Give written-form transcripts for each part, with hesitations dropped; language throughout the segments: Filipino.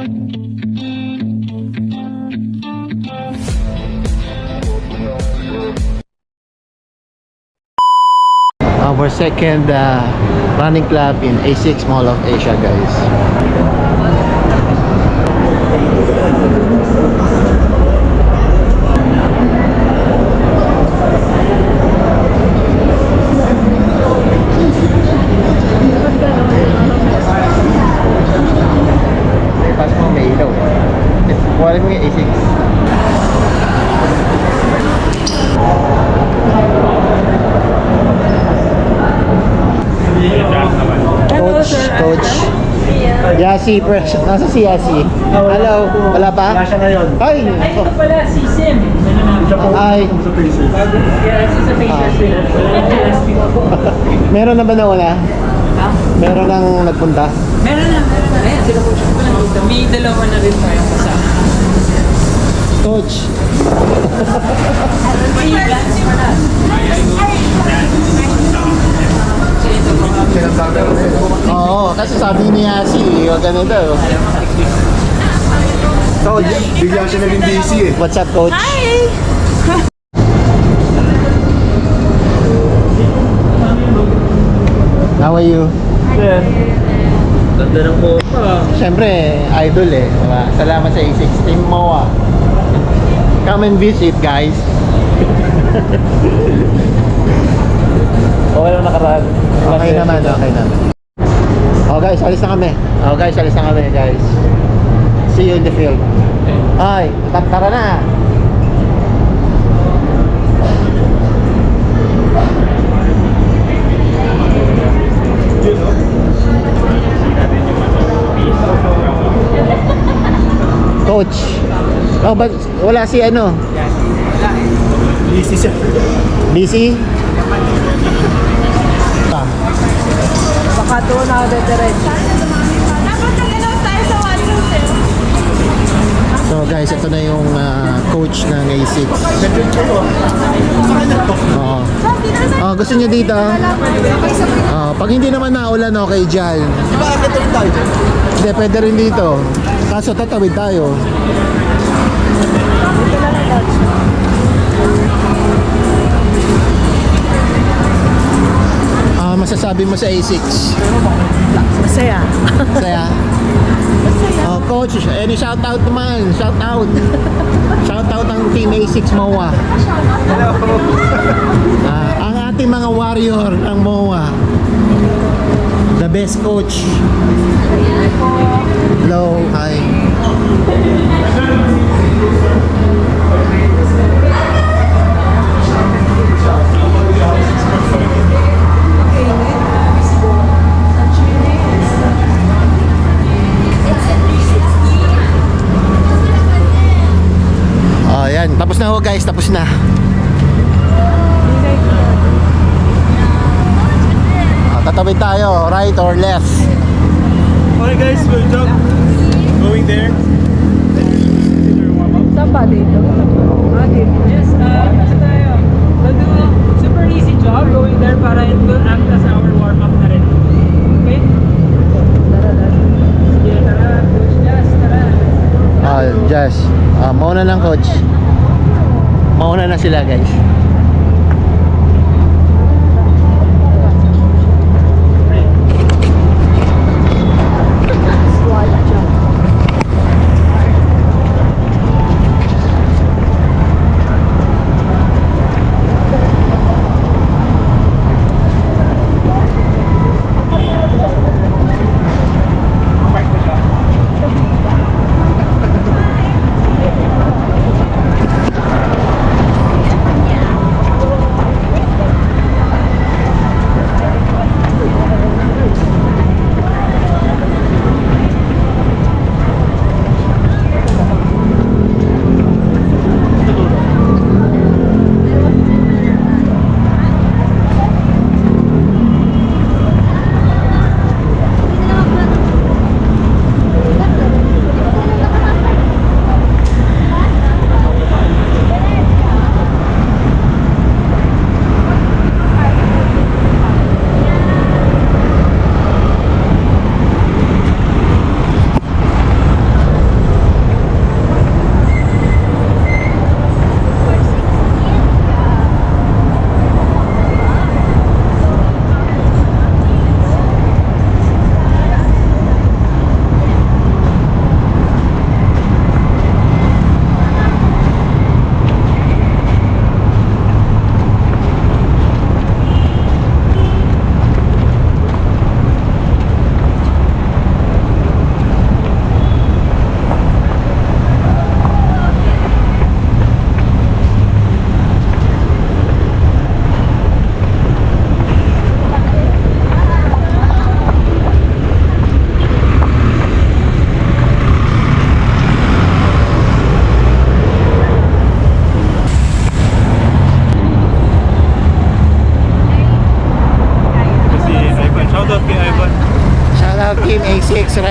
Our second running club in A6 Mall of Asia, guys. Pas mo may ilaw. Kuha mo yung A6. Coach. Yasi, nasa si Yasi. Hello, wala pa? Siya ngayon. Ay! Ay, ito pala, si Sim. Siya po Ay. sa faces. Yeah, si sa Pacers. Meron na ba nauna? Ha? Meron nang nagpunta? Meron na. Ayan, sila po siya pala dito. May dalawa na rin tayong kasama. Coach. May plans pa na. Oo, kasi sabi ni Yasi, wag ganito. Coach, Bigla siya naging busy eh. what's up, Coach? Hi! How are you? Ganda ng po. Siyempre, idol eh. Diba? Salamat sa A6 Team MOA. Come and visit, guys. Okay lang nakaraan. Okay naman, okay naman. Oh guys, alis na kami. Guys. See you in the field. Ay, tara na. Coach. Oh, but wala si ano? Busy siya. Busy? Baka doon ako dediretso. Dapat nag-alaw tayo sa Washington. So guys, ito na yung coach ng A6. Oo. Gusto niyo dito? Pag hindi naman naulan, okay dyan. Di ba akit rin tayo? Hindi, pwede rin dito. Kaso tatawid tayo. Masasabi mo sa A6? Masaya. Saya? Oh, coach, any shout out naman? Shout out. Shout out ang Team A6 MOA. Hello. Ang ating mga warrior ng MOA. The best coach. Hello, hi. Ayan, tapos na ho guys, tapos na. Tatawid tayo, right or left? Okay guys, good job. Going there. Saan ba dito? Dito. Yes, kasi tayo. We'll do a super easy job going there para it will act as our warm-up na rin. Okay? Sige, tara. Coach Jazz, tara. Jazz. Mauna lang coach. Mauna na sila guys.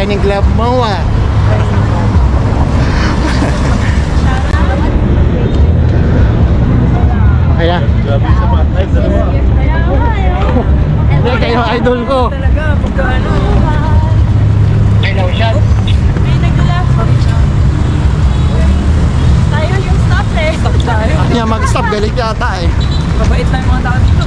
Training Club MOA. Kaya, Grabe sa pat. Ay, dalawa. hindi kayo idol ko. Talaga, pagka ano. May lotion. May nag-left. Tayo yung stop eh. Stop tayo. Kaya mag-stop, galit yata eh. Mabait lang yung mga tao dito.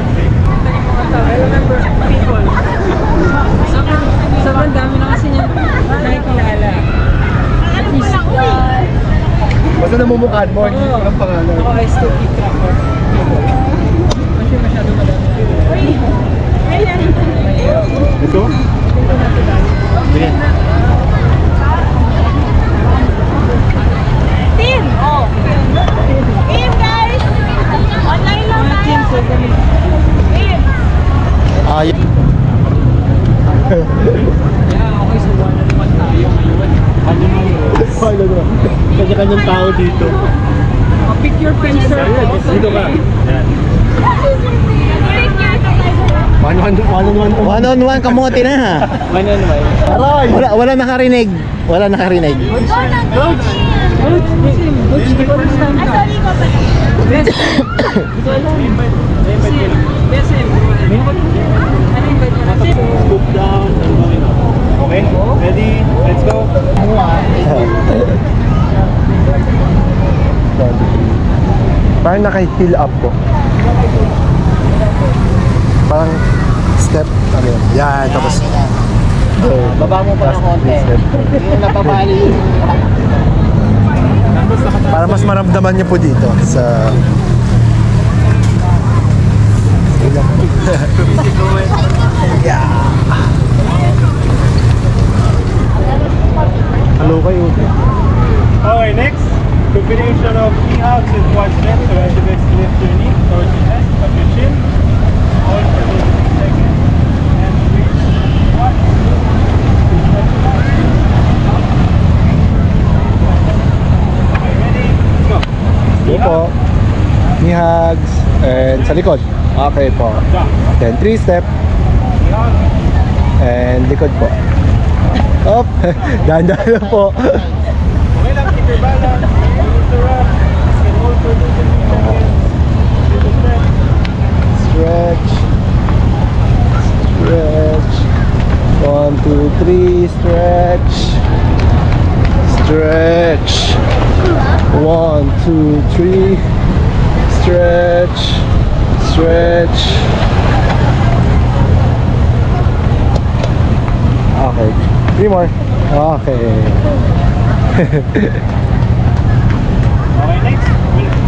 I remember people. Sobrang dami na kasi niya nakikilala. At least, Basta namumukhaan mo, hindi Oo. ko lang pangalan. ako I still keep track of people. Kasi masyado madami na. Ito? Sige. Team! Oh! Team guys! Online lang Mga tayo! team, so kami. Team! Ayun. Yeah, okay, so one on one tayo ngayon. Ano na? Kanya-kanyang tao dito. Pick your pincer. Dito ka. Yan. One on one, kamote na. One on one. Aray! Wala nakarinig. Wala nakarinig. Coach, di ko understand Ah, ka. sorry ko pala. Best. Ito alam. Besim. Besim. Ano yung bed mo natin? Scoop down. Okay? Ready? Let's go. Parang naka-heel up ko. Parang step. Ano yun? Yan, tapos. Baba mo pa ng konti. Yung napapali yung... Para mas maramdaman niyo po dito sa... Yeah. Hello kayo. Okay, next. Combination of knee hugs and quad stretch. So as you guys lift your knee towards your chest, up your chin. Hold for 15 seconds. And reach. 1, 2, 3. Okay, ready? Go. Sige po. Knee hugs. And sa likod. Okay po. Jump. Then 3 step. Knee hug. And likod po. Up. Dahan-dahan na po. Okay lang, keep your balance. Use the rub. You can hold for 2 to 3 seconds. Little stretch. Stretch. Stretch. 1, 2, 3. Stretch. Stretch. 1, 2, 3. Stretch. Stretch. Okay. 3 more. Okay. Okay, next,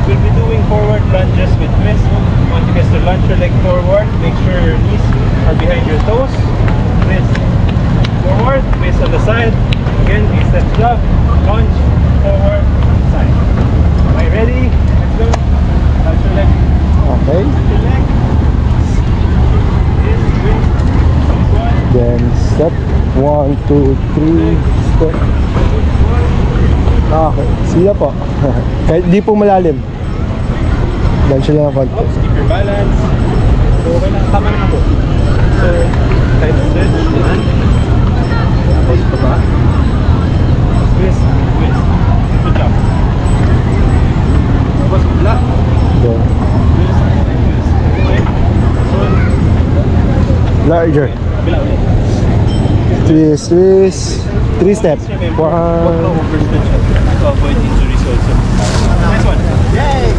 we'll be doing forward lunges with twist. Once you guys to lunge your leg forward, make sure your knees are behind your toes. Twist forward, twist on the side. Again, 3 steps jump, lunge, forward, side. Okay, ready? Let's go. Lunge your leg. Okay. Lunge your leg. This, twist. This one. Then step. 1, 2, 3. Step. Okay. Sila po. Kahit di po malalim. Lunge lang ang konti. Oops, keep your balance. So, okay na. Tama naman po. So, tight stretch. Yan. Tapos pa ba? Twist. Twist. Good job. Tapos bula. Go. Twist. Twist. Okay. So, Larger. bila ulit. Twist, twist. 3 step. Remember, huwag ka 1. overstretch to avoid injuries also. Next one. Yay!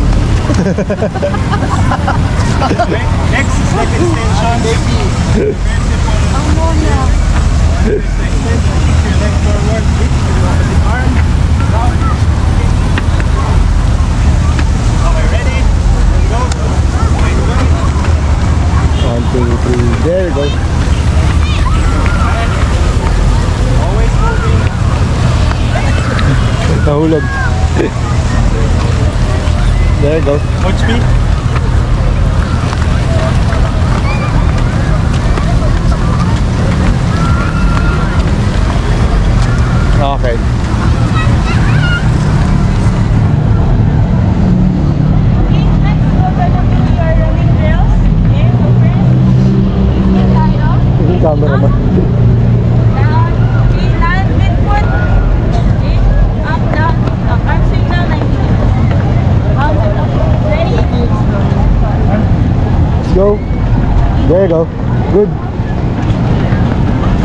Okay, next is leg extension. Very simple. Ang muna. Extend, kick your leg forward, reach to the opposite arm, down. Okay, ready? Go. Okay, go. 1, 2, 3. There you go. Always moving. Nahulog. There you go. Watch me. Okay. Okay, next we're gonna do your running drills. Okay, so first, sit tayo. Yung camera ba? Down. Okay, land, midfoot. Okay, up, down, up. Arm swing na, 90 degrees. Up, up. Ready? Let's go. There you go. Good.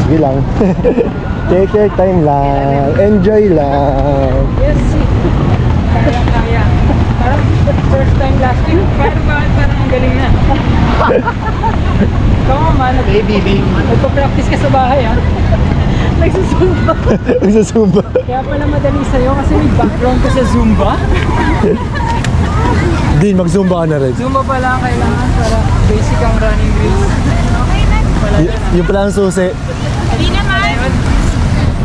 Sige lang. Take your time lang. Enjoy lang. Yes. Kaya. Parang first time last week. Parang ang galing na. Come on, man. Baby. Nagpa-practice ka sa bahay, ha? Nagsusumba. Magsusumba. Kaya pala madali sa'yo kasi may background ka sa Zumba. Din, mag-zumba ka na rin. Zumba pala ang kailangan para basic ang running drills. Okay, next. Pala Y- yung pala ang susi. Hindi naman.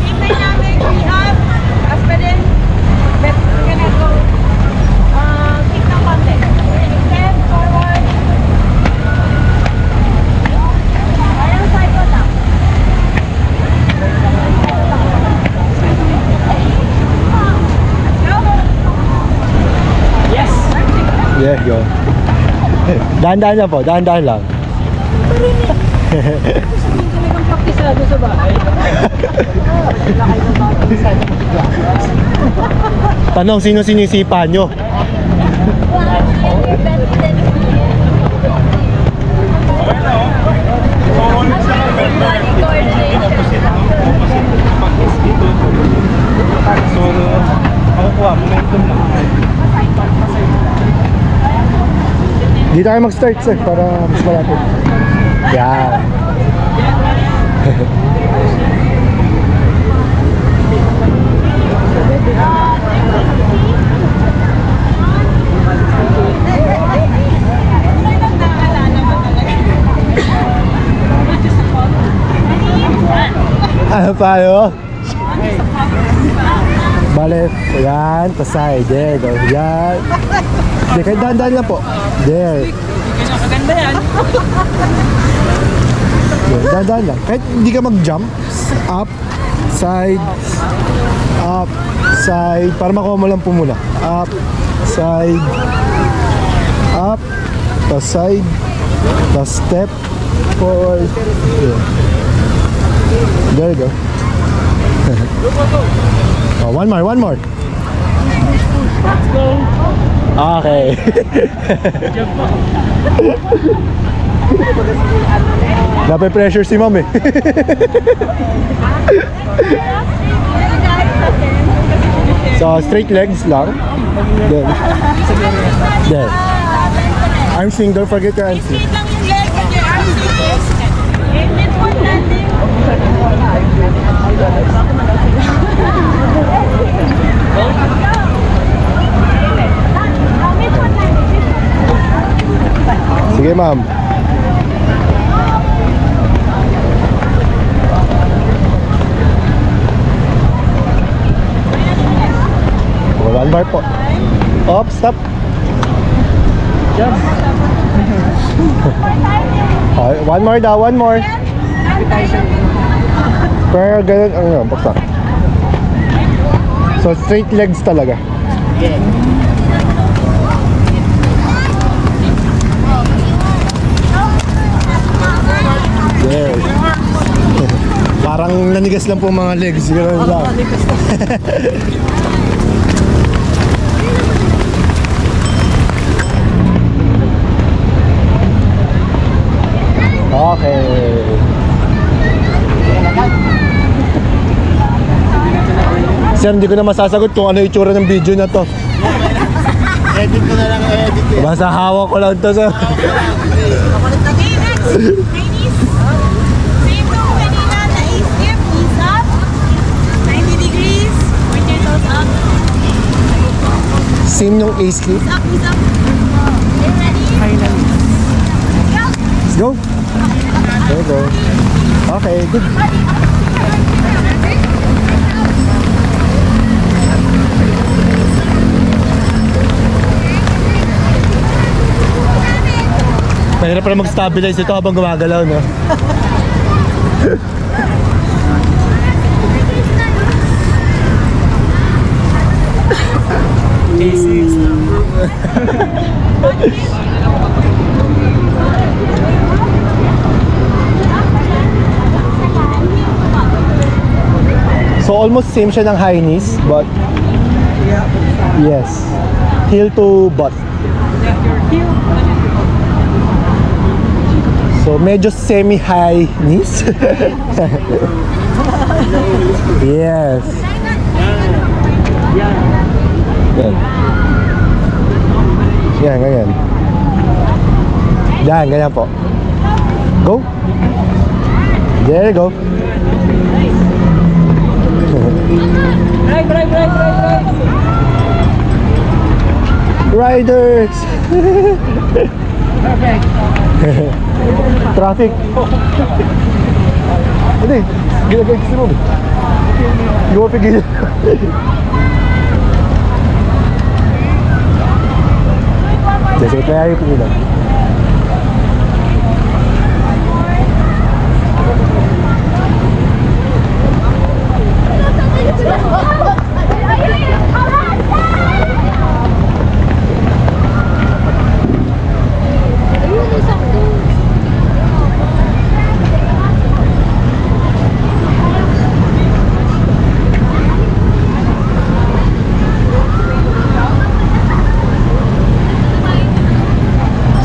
Hintay namin, free up. As pa din. But we're gonna go. Kick ng konti. Extend, forward. Parang cycle lang. Go. Yes! Yeah, go. Dahan-dahan lang po, dahan-dahan lang. Hindi talagang praktisado sa bahay. Tanong, sino sinisipa nyo? Okay na, oh. So, always lang ang member. Opposite, no? Opposite. Pag is dito. So, makukuha, momentum lang. Dito tayo mag-start sir, para mas malapit. Yan. Ano tayo? Bale, yan, pasay, there, go, yan. Hindi, kahit dahan-dahan lang po. There. Hindi ka kaganda yan. Yeah, dahan-dahan lang. Kahit hindi ka mag-jump, up, side, up, side, para makuha mo lang po muna. Up, side, up, tas side, tas step, forward. Yeah. There you go. Oh, one more. Let's go. Okay. Nape-pressure si ma'am eh. So, straight legs lang. Then, there. Arm swing, don't forget your arm swing. Straight lang yung leg and your arm swing. Okay, midfoot landing. Midfoot landing. Sige ma'am. One bar po. Up, stop. Jump. Okay, one more daw, one more. Pero ganun, ano, baksak. So, straight legs talaga. matigas lang po mga legs. Ganun lang. Okay. Sir, hindi ko na masasagot kung ano yung itsura ng video na to. Edit ko na lang, edit eh. Basta hawak ko lang to, sir. Okay, next. Chinese. Same nung kanina na A-skip. Knees up. 90 degrees. Point your toes up. Same yung A-skip. Up, knees up. Okay, ready? Let's go. There we go. Okay, good. Mahirap pala mag-stabilize ito habang gumagalaw, no? So almost same siya ng high knees, but yes, heel to butt. So medyo semi-high knees. Yes. Yan. Yan, ganyan. Yan, ganyan po. Go. There you go. Right. Riders! Perfect. Traffic. Hindi, ginagay kasi mo. Hindi mo pigil. Sige, kaya yung pigilan.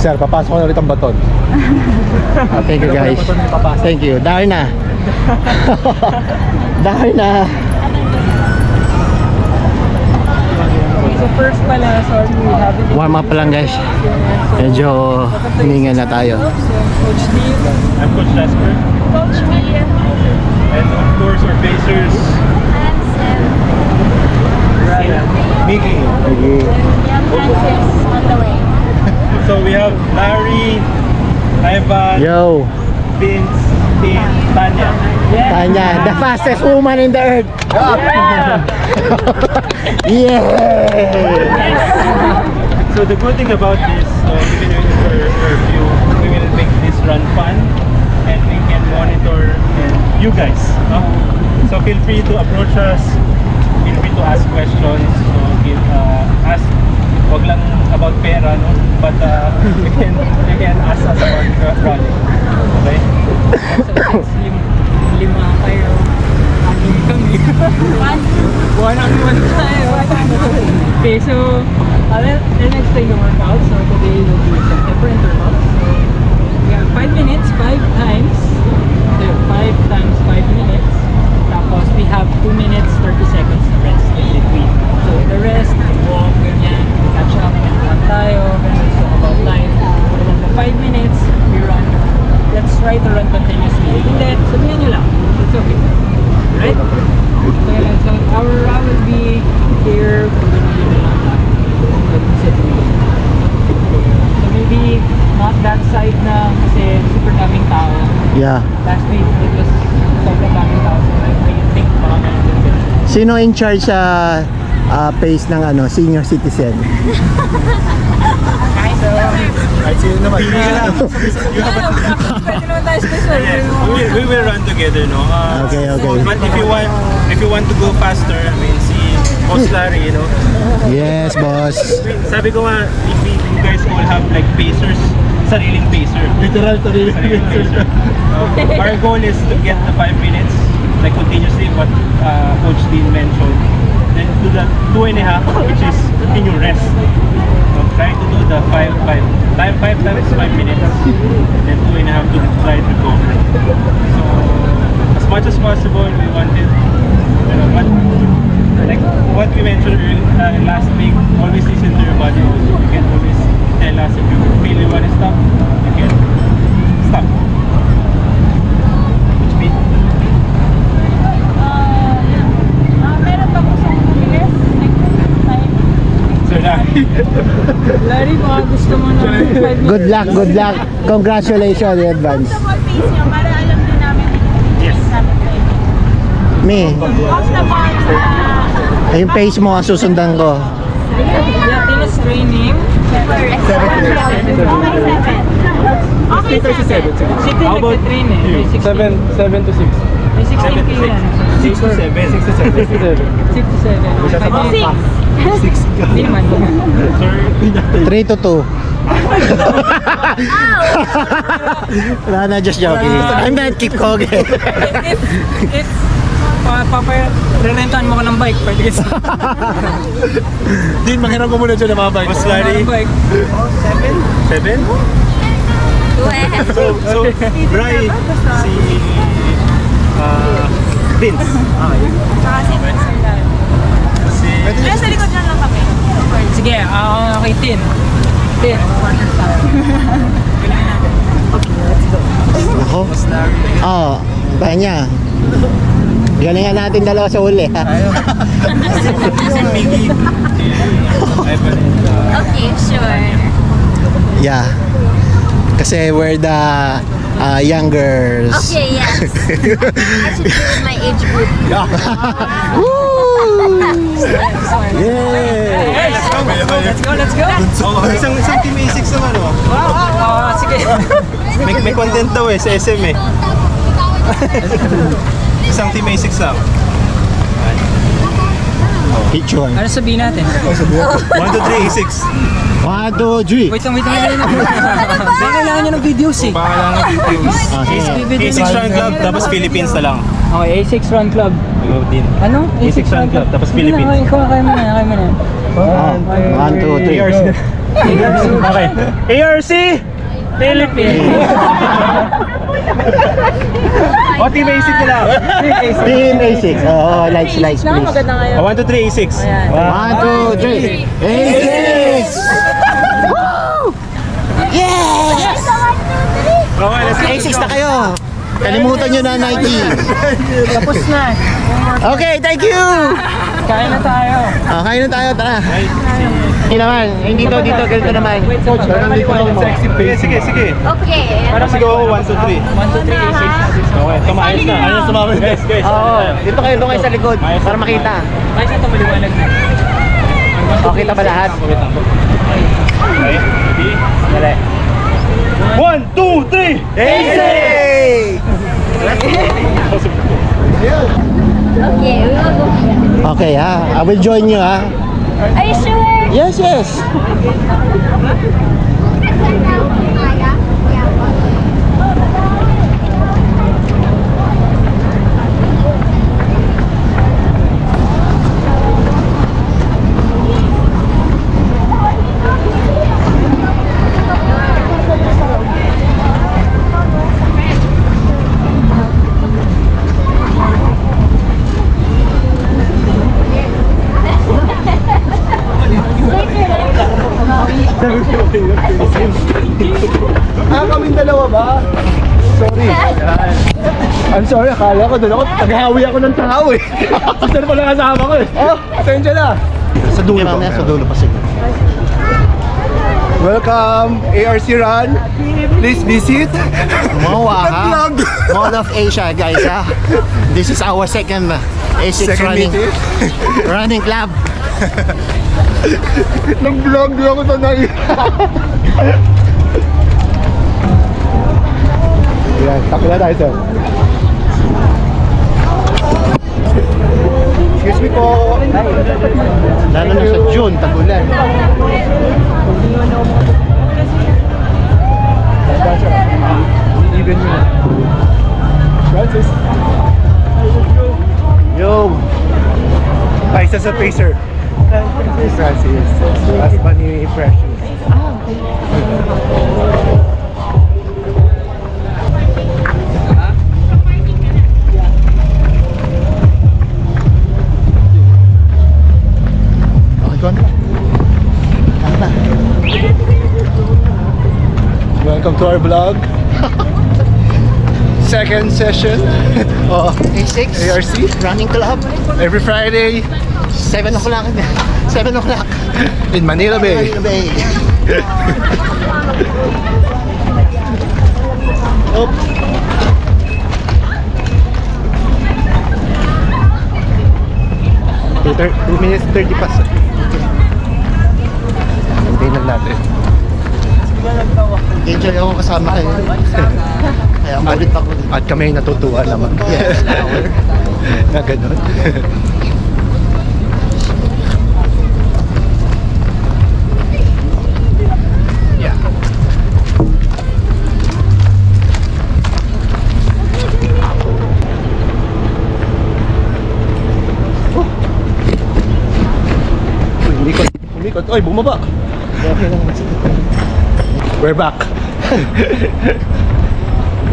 Sir, papasok ko na ulit ang baton. Thank you guys. Thank you. Dahil na. Dahil na. So first pala, sorry, we haven't... Warm up pa lang guys. Medyo hininga na tayo. So, Coach Steve. I'm Coach Jasper. Coach William. And of course, our pacers, Mickey. Young Francis on the way. So we have Larry, Ivan, Yo, Vince, and Tanya. Tanya, the fastest woman in the earth. Yeah. So the good thing about this, even if it's for you, we will make this run fun, and we can monitor you guys. No? So feel free to approach us. Feel free to ask questions. So ask. Wag lang about pera, no? But you can ask us about running. Okay? So since lima kayo, anim kami. One-on-one tayo. Okay, so let's explain the workout. So today we'll do some temper intervals. So we have 5 minutes, 5 times. So 5 times 5 minutes. Tapos we have 2 minutes, 30 seconds rest in between. So the rest, walk, ganyan, catch up, run tayo, ganyan, so about life. So then the 5 minutes, we run. Let's try to run continuously. Hindi, sabihin nyo lang. It's okay. Right? So our run will be here. We're gonna leave it on that. So maybe not that side na kasi super daming tao. Yeah. Last week it was sobrang daming tao. So I think baka meron din din. Sino in charge sa pace ng senior citizen? Sino naman? Pwede naman tayo special. Yes, we will run together, no? Okay. But if you want to go faster, I mean, see Boss Larry, you know. Yes, boss. Sabi ko nga, if you guys all have like pacers, sariling pacer. Literal, Sariling pacer. Our goal is to get the 5 minutes like continuously what Coach Dean mentioned. Then do the 2.5, which is continue rest. So try to do the 5 times 5 minutes, and then 2.5 to try to recover. So as much as possible, we wanted, but like what we mentioned last week, always listen to your body. Also, you can always tell us if you feel you want to stop, you can stop. Which means Meron pa gustong bilis? Like, time? so Larry, baka gusto mo na 5 minutes. Good luck, good luck. Congratulations in advance. Gusto mo pace niya para alam din namin Yes. Me, Off the bar yung pace mo ang susundan ko. Yeah, tennis training. Okay, 7. Si Tin How about nagtitrain eh. May 16. 7 to 6. May 16 kayo yan. 6 to 7. 6 to 7. 6 to 7. 6 to 7. Hindi naman. Sorry. 3 to 2. Wala na, just joking. I'm not keep koge. If re-rentahan mo ka ng bike, pwede ka Din, manghiram ko muna dyan ng mga bike. Mas Larry, bike. 7? So Bri, si Vince. Si Nasa likod na lang kami. Sige, ako kay Tin. Tin. Ako? Oo, bahay niya. Galingan natin dalawa sa huli. Ha? si Miggy. Ivan and Okay, sure. Yeah. Kasi we're the youngers. Okay, yes. I should be with my age group. Woo! Yeah! Let's go. isang Team A6 naman Sige. may content daw sa SM Isang Team A6 lang. Picture. Ano sabihin natin? 1, 2, 3, A6. 1, 2, 3. Wait lang. Baka kailangan nyo ng videos eh. Pangalan ng videos. A6 Run Club, tapos Philippines na lang. Okay, A6 Run Club. Ikaw din. Ano? A6 Run Club, tapos Philippines. Sige na, kaya mo na. 1, 2, 3. ARC. Okay. ARC! Philippines! O, Team A6 na lang. Team A6. Oh, likes, please. 1, 2, 3, A6. 1, 2, 3. A6! Yes! Okay, let's go. A6 na kayo. Kalimutan nyo na Nike. Tapos na. Okay, thank you! Kain na tayo. Kain na tayo, tara. Hindi naman, hindi dito, ganito naman. Coach, Sige. Okay. Parang sigaw ako 1, 2, 3. 1, 2, 3, A6. Okay, tumayos na. Ayun, sumama. Guys. Oo, dito kayo, doon kayo sa likod para makita. Ay, ito maliwanag na. Okay, kita ba lahat? Okay, ready? Dali. 1, 2, 3! A6! Okay, we will go. Okay ha, I will join you ha. Are you sure? Yes. Kaming dalawa ba? Sorry. I'm sorry, akala ko doon ako, tagahawi ako ng tao eh. Saan pala kasama ko eh? Oh, Pasensya na. sa dulo pa. Sa dulo pa siguro. Welcome, ARC Run. Please visit. Moa ha? Vlog. Mall of Asia guys ha. This is our second A6 Second running meeting. running club. Nag-vlog din ako sa nai. Ayan, takbo na tayo sir. Excuse me po. Lalo na sa June, tagulan. Even yun. Francis. Yo! Ay, isa sa Pacer. Francis. Last money impressions. Okay, go on. Tama. Welcome to our vlog. Second session. Oh, A6 ARC. Running Club. Every Friday 7 o'clock. 7 o'clock. in Manila Bay. Manila Bay. Oh. Okay, 2 minutes 30 past. Hindi na natin. Enjoy ako kasama kayo. Kaya ulit ako. At kami ay natutuwa naman. Yes, hour. Na ganun. Yeah. Uy, umikot. Umikot. Oy, bumaba. Okay lang. We're back.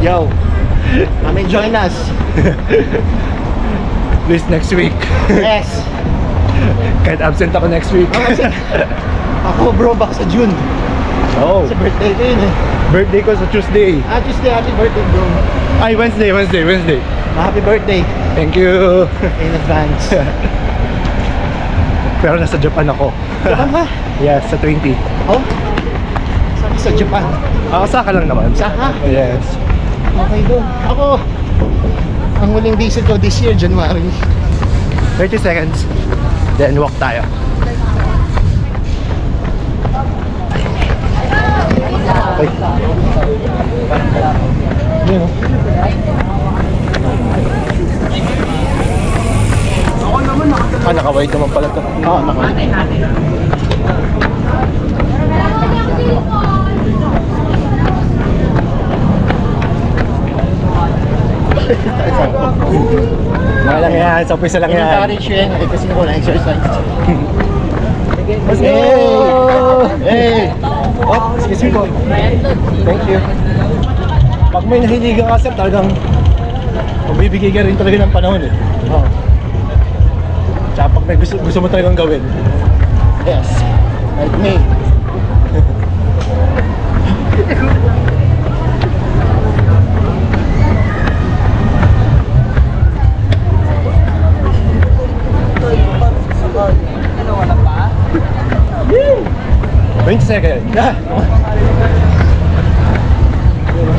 Yo, come and join us. Please next week. Yes. Kahit absent ako next week. Ako bro, baka sa June. Oh, Sa birthday ko yun eh. birthday ko sa Tuesday. Tuesday, happy birthday bro. Ay, Wednesday. Happy birthday Thank you. in advance. Pero nasa Japan ako. Japan ba? Yes, sa 20. Oh? Saan sa Japan? Osaka lang naman. Osaka? Yes. Okay doon. Ako, ang huling visit ko this year, January. 30 seconds. Then walk tayo. Okay. Yun, oh. Naka-wide naman pala to. Oo, naka-wide. Mga lang yan, sa umpisa lang yan. Encourage yun eh, kasi ako na-exercise. Hey! Hey! Oh, excuse me po. Thank you. Pag may nahiligan ka sir, talagang magbibigay ka rin talaga ng panahon eh. Oh. Tsaka pag may gusto mo talagang gawin. Yes. Like me. Ano, wala pa? 20 seconds. Yeah.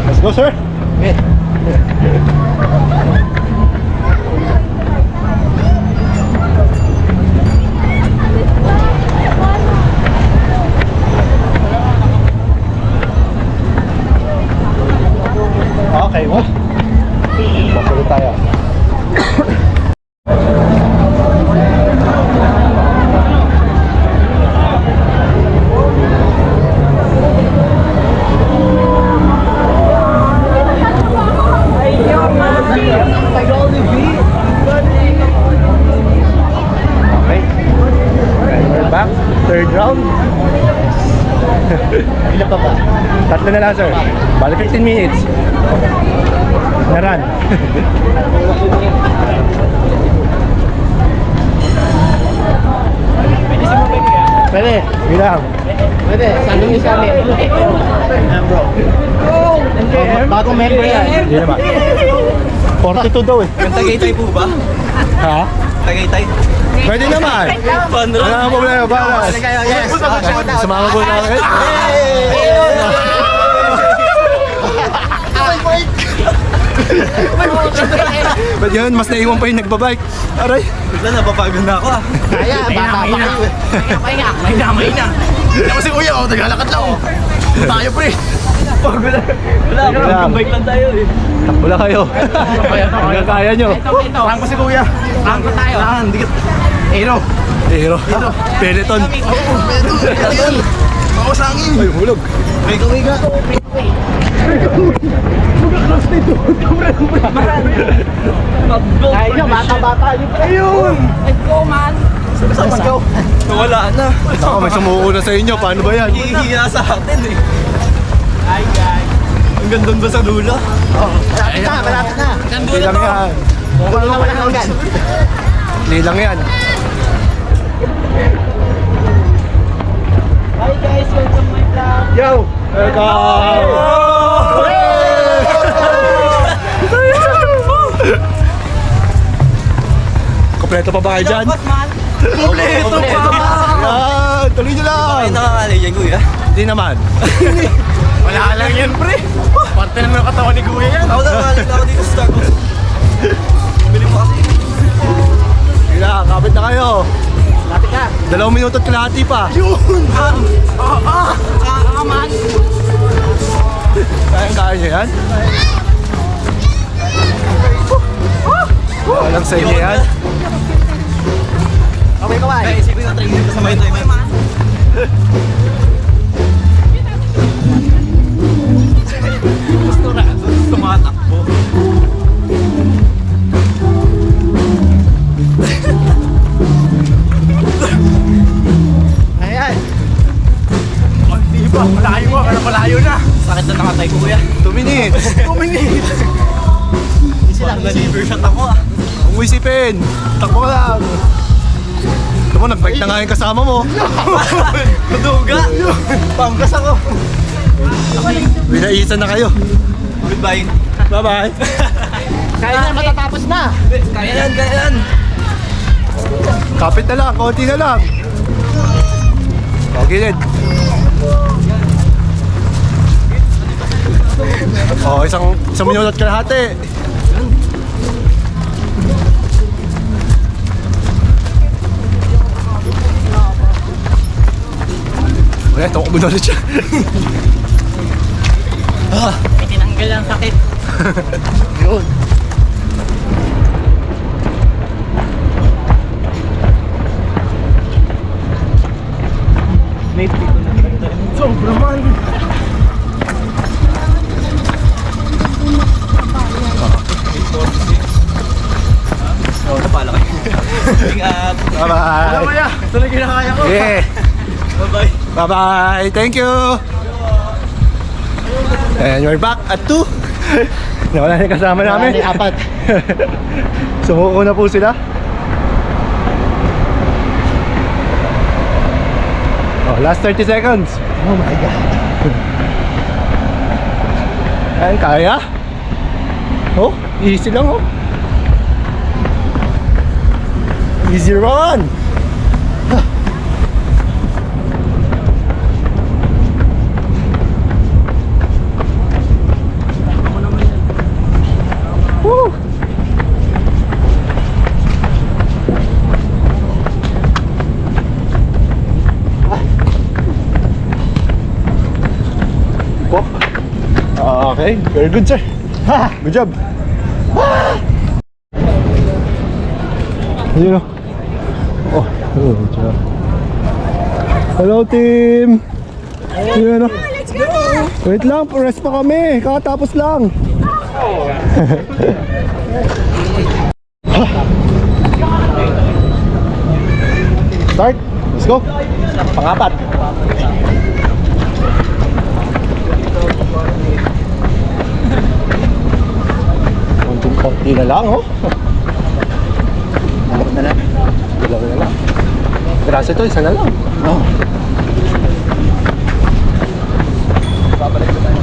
Let's go, sir. Okay. Okay, what? Basulit tayo. Okay. And we're back. Third round. Ilan pa ba? Tatlo na lang, sir. Bali 15 minutes. Na-run. Pwede. Bilang. Pwede. Salo niyo sa amin. Bro. Bagong member yan. Hindi naman. 42 daw eh. Tagaytay po ba? Ha? Tagaytay? Pwede naman. Wala nang problema. Balas. Yes. Sumama po na kayo. Ba't yun? Mas naiwan pa yung nagbabike. Aray. Bigla napapagod na ako ah. Kaya, bata pa kayo eh. Mahina. Alam mo si Kuya, naglalakad lang oh. Tayo pre. Wala, Wala. bike lang tayo eh. Takbo lang kayo. Hanggang kaya nyo. Saan ko si Kuya? Saan ko tayo? Saan? Dikit. Aero. Hero. Peloton. Peloton. Ako sa angin. Ay, hulog. May kawiga. Ay, nyo, bata-bata nyo. Ayun! Let's go, man! Let's go. Wala na. Ako, may sumuko na sa inyo. Paano ba yan? Hihiya sa atin eh. Hi guys. Hanggang doon ba sa dulo? Malapit na, malapit na. Hindi lang yan. Wala na wala hanggan. Hindi lang yan. Hi guys, welcome my vlog! Yo! Welcome! Kompleto pa ba kayo dyan? man! Kompleto pa! Yan! Tuloy nyo lang! Nakakali dyan kuya. Hindi naman. Wala lang yan, pre. Parte lang ng katawan ni Kuya yan. Ako nakakali na ako dito sa Starbucks. Bili mo kasi. Sige na, kapit na kayo. Lapit ka! 2 minuto at kalahati pa. Man! Kaya nyo yan? Walang sa inyo yan. Okay, kawai! Kaya isipin yung training sa may training. Gusto na. Tumatakbo. Ayan. Hindi pa, malayo mo, pero malayo na. Sakit na nakatay ko kuya. 2 minutes. 2 minutes. Nag-liver shot ako ah. Huwag mo isipin. Takbo ka lang. Ito mo, nag-bike na nga yung kasama mo. Maduga. Panggas ako. Binaisan na kayo. Goodbye. Bye-bye. Kaya na matatapos na! Kaya yan, kaya yan. Kapit na lang, konti na lang. O, gilid. O, isang minuto at kalahati. Wala, ito ko muna ulit siya. May tinanggal ang sakit. Yun. Late dito na. Sobra man. Oo, napala kayo. Ingat. Bye-bye. Tuloy kinakaya ko. Yeah. Bye-bye. Bye-bye. Thank you. And we're back at 2. Nawala na yung kasama namin. Wala na 4. Sumuko na po sila. Oh, last 30 seconds. Oh my God! Ayan, kaya. Oh, easy lang oh. Easy run. Woo. Okay, very good sir. Ha, good job. Ayun oh. Oh, good job. Hello team. Ayun oh. Wait lang, rest pa kami. Kakatapos lang. Start. Let's go. Pangapat. Konti na lang, oh. Dalawa na lang. Dalawa na lang. Graso ito, isa na lang. Oh. Babalik na tayo.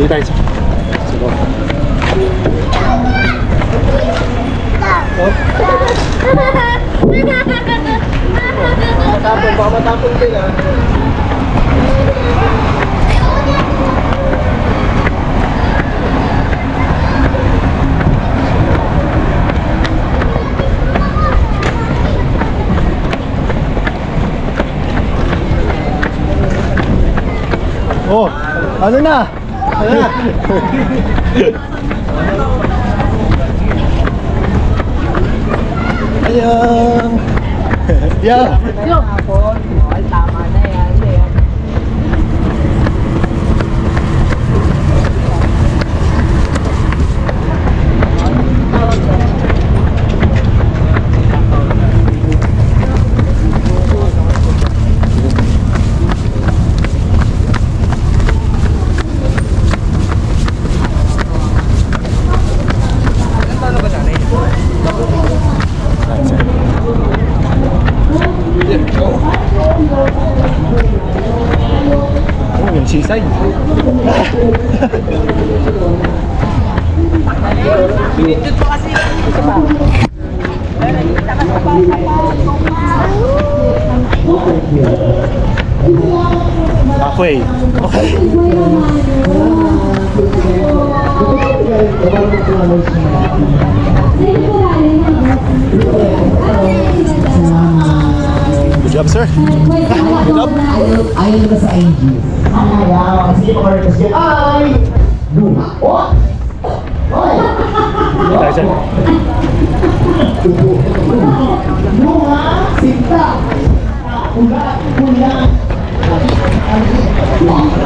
Dito tayo sa. Sige. Matapon, baka matapon din ah. Ano na? Ano na? Ayun. Yeah. Tama na yan. Oh, yung seaside. Halfway. Okay. Good job, sir. Good job. Ayon ba sa NG? Ang ayaw, sige pa rin kasi ay luma. Oh! Oy! Tayo, sir. Luma, sinta. Ugat, kulang.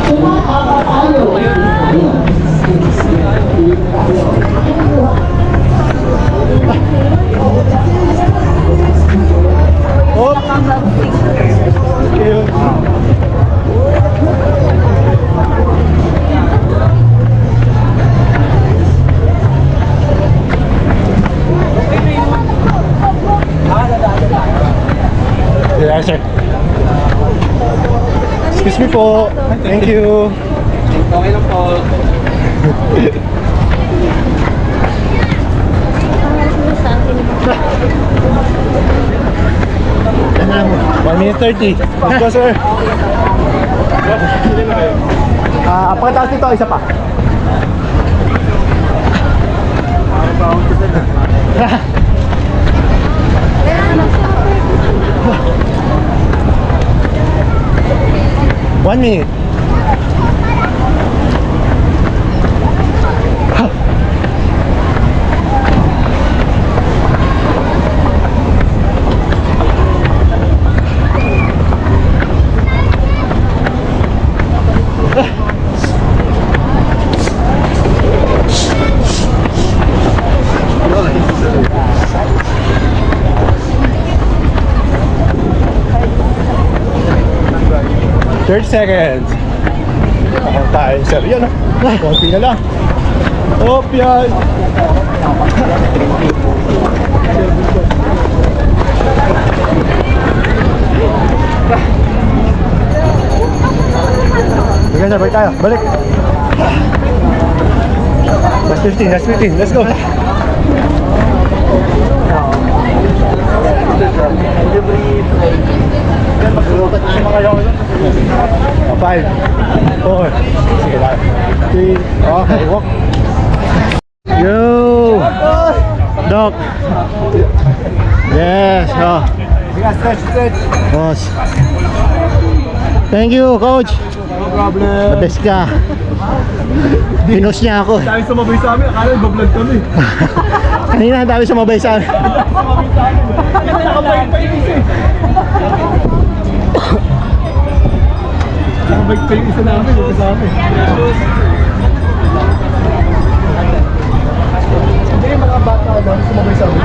Tumakakatayo. Hop. Okay. 'Yan, sir. Excuse me po. Thank you. Okay lang po. Yan na lang. 1 minute 30. Let's go, sir. Pagkataas nito, isa pa. One minute. Thirty seconds. Ako tayo, sir. Yan, konti na lang. Hop, yan. Sige, sir, balik tayo. Balik. Last 15, last 15. Let's go. Oh, 5, 4, sige lang. 3, okay, walk. Yo! Doc! Yes, oh. Stretch, stretch. Boss. Thank you, coach. No problem. The best ka. Pinos niya ako. Dahil sumabay sa amin, akala nagbablog kami. Kanina ang dami sumabay sa amin. Nakabike pa yung isa. Nakabike pa yung isa namin, yung kasama. Hindi yung mga bata na sumabay sa amin.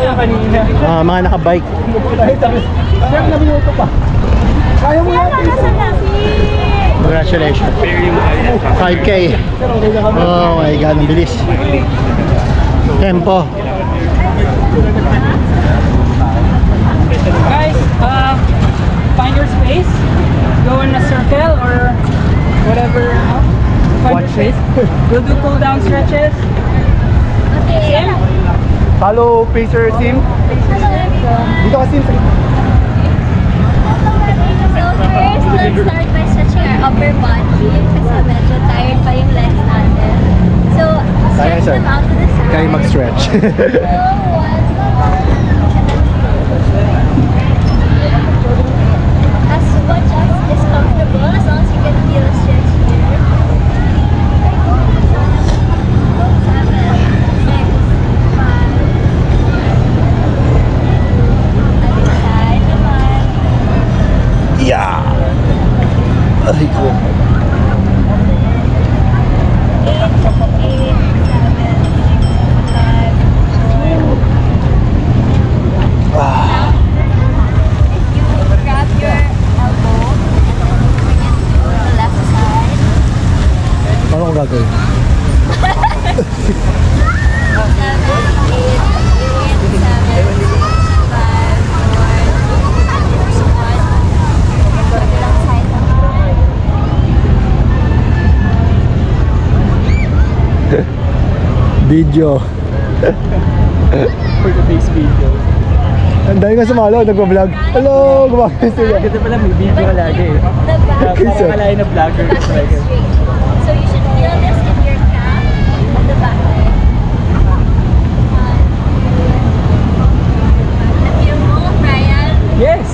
Yung kanina. Mga nakabike. Dahil sabi, siyempre na minuto pa. Kaya mo natin. Congratulations. 5K. Oh my God, ang bilis. Tempo. Guys, find your space. Go in a circle or whatever. Find your space. We'll do cool down stretches. Okay. Follow Pacer Sim. Dito ka Sim. So first, let's start by stretching our upper body kasi medyo tired pa yung legs natin. So, Kaya, stretch sir. them out to the side. Kaya mag-stretch. As much as is comfortable, as long as you can feel a stretch Video. For today's video. Ang dahil nga sumalo, nagpa-vlog. Hello, gumagay sila. Ganda pala, may video ka lagi eh. The back Parang akalain na vlogger. back leg straight. So you should feel this in your calf of the back leg. If you move, Brian, Yes!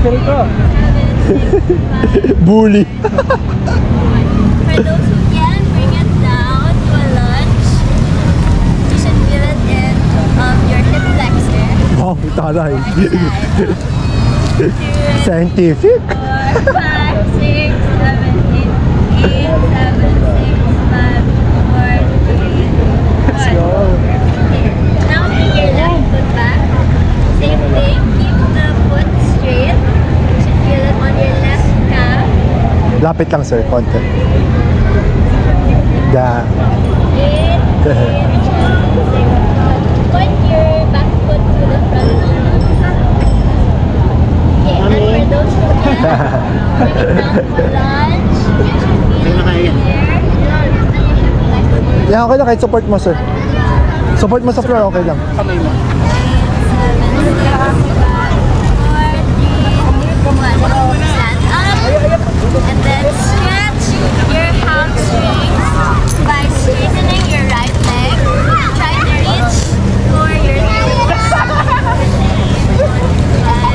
Okay ko. 7, 6, 5, Bully. For those who can, bring it down to a lunge. You should feel it in your hip flexor. Oh, taray. 2, Scientific. 4, 5, 6, 7, 8, 8, 7, 6, 5, 4, 3, 2, 1. Now bring your left foot back. Same thing, keep the foot straight. You should feel it on your left calf. Lapit lang sir, konti. Da. 8, 8, 6, 5. Point your back foot to the front. Okay, and for those who can, bring it down to lunge. You should feel it there. Yeah, okay lang, kahit support mo sir. Support mo sa floor, okay lang. Kamay mo. 7, 6, 5, 4, 3, 2, 1. Stand up. And then stretch your hamstrings by straightening your right leg. Try to reach for your toes. 5, 6, 7,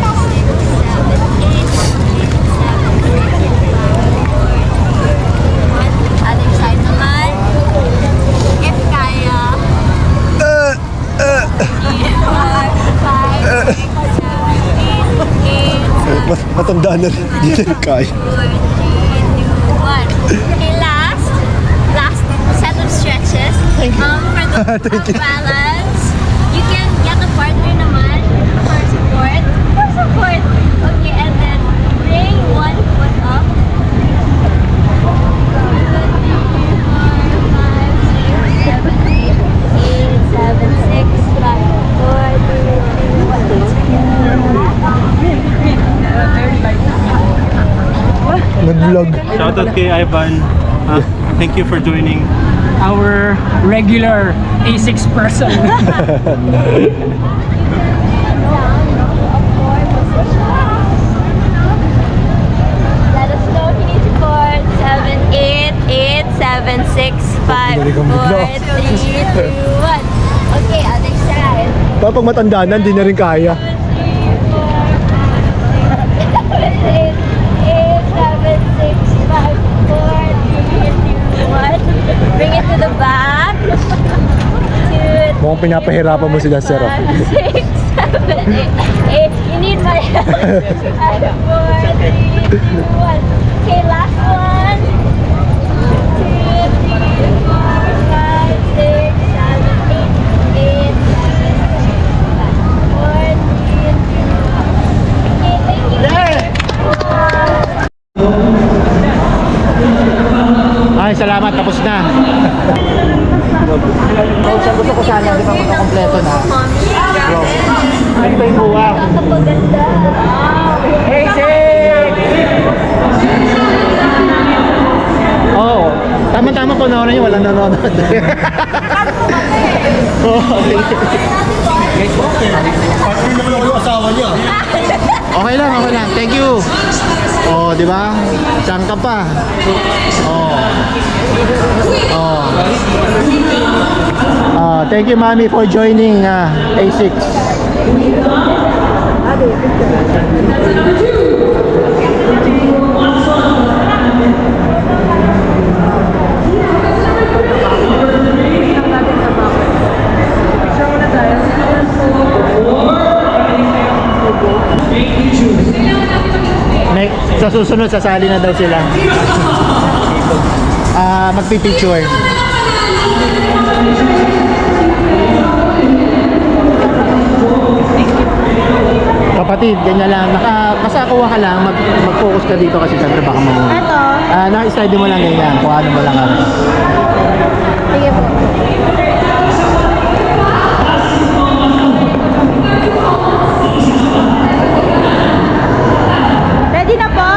8, 8, 7, 6, 5, 4, 3, 2, 1. Other side naman. If kaya. 3, 4, 5, 6, 7, 8, 8, 7, Matanda na rin. Hindi na kaya. 4, 3, 2, 1. Okay, last set of stretches. For the balance, you can get a partner naman for support. For support. Okay, and then bring one foot up. 2, 3, 4, 5, 6, 7, 8, 8, 7, 6, 5, 4, 3, 2, 1. Nag-vlog. Shoutout kay Ivan. Thank you for joining. Our regular A6 person. Let us know if you need support. 7, 8, 8, 7, 6, 5, 4, 3, 2, 1. Okay, other side. Kapag matanda na, hindi na rin kaya. 8, 7, 6, 5, 4, 3, 2, 1. Bring it to the back. 2, Mukhang pinapahirapan mo sila sir. 5, 6, 7, 8, 8. You need my help. 4, 3, 2, 1. Okay, last one. 2, 3, 4, 5, 6, 7, 8, 8, 7, 8, 4, 3, 2, 1. Okay, thank you. Ay, salamat. Tapos na. Gusto ko sana, di ba, kompleto na. Ano ba yung buwa? Kakapaganda. Hey, Sig! Oo. Tama-tama ko na yun. Walang nanonood. Okay lang, okay lang. Thank you. Oh, di ba? Saan ka pa? Oh. Oh. Thank you, Mami, for joining A6. Sa susunod, sasali na daw sila. Magpipicture. Kapatid, ganyan lang. Nakakuha ka lang, mag-focus ka dito kasi siyempre baka mamuna. Ito. Na-study mo lang ganyan, kung ano mo lang. Sige po. Ready na po?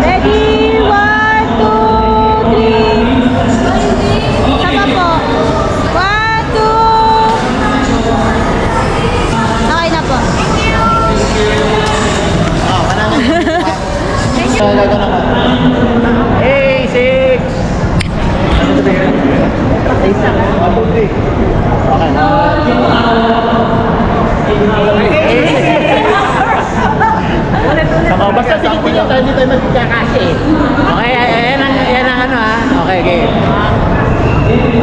Ready? 1, 2, 3. Sama po. Basta sige lang tayo, hindi tayo magkakasya eh. Okay, yan ang ano ha. Okay, okay. Thank you.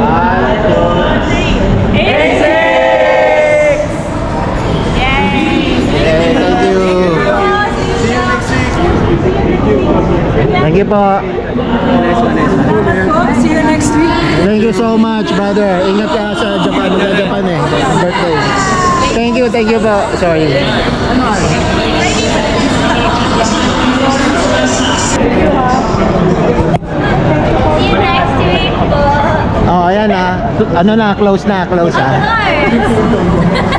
Thank you po. See you next week. Thank you so much, brother. Ingat ka sa Japan, Japan eh. Birthday. Thank you po. Sorry. See you next week po. Oh, ayan ah. Ano na, close ah.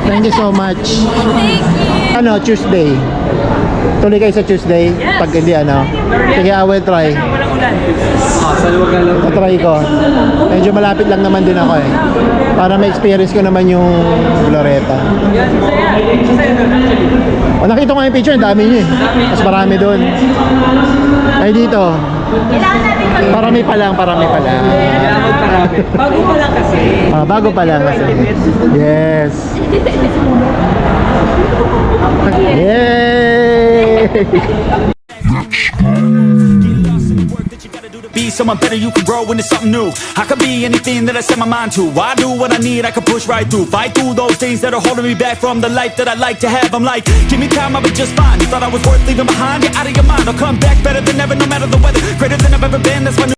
Thank you so much. Thank you. Ano, Tuesday. Tuloy kayo sa Tuesday? Pag hindi ano. Sige, I will try. Walang ulan. Sa luwag na lang. Try ko. Medyo malapit lang naman din ako eh. Para ma-experience ko naman yung Glorieta. Yan, saya doon actually. O, nakita ko nga yung picture, ang dami niyo eh. Mas marami doon. Ay dito. Kailangan natin Parami pa lang. Kailangan marami. Bago pa lang kasi. Ah, bago pa lang kasi. Yes. Yay! Be someone better, you can grow into something new. I could be anything that I set my mind to. I do what I need, I can push right through. Fight through those things that are holding me back from the life that I like to have. I'm like, give me time, I'll be just fine. You thought I was worth leaving behind? You're out of your mind, I'll come back better than ever, no matter the weather. Greater than I've ever been, that's my new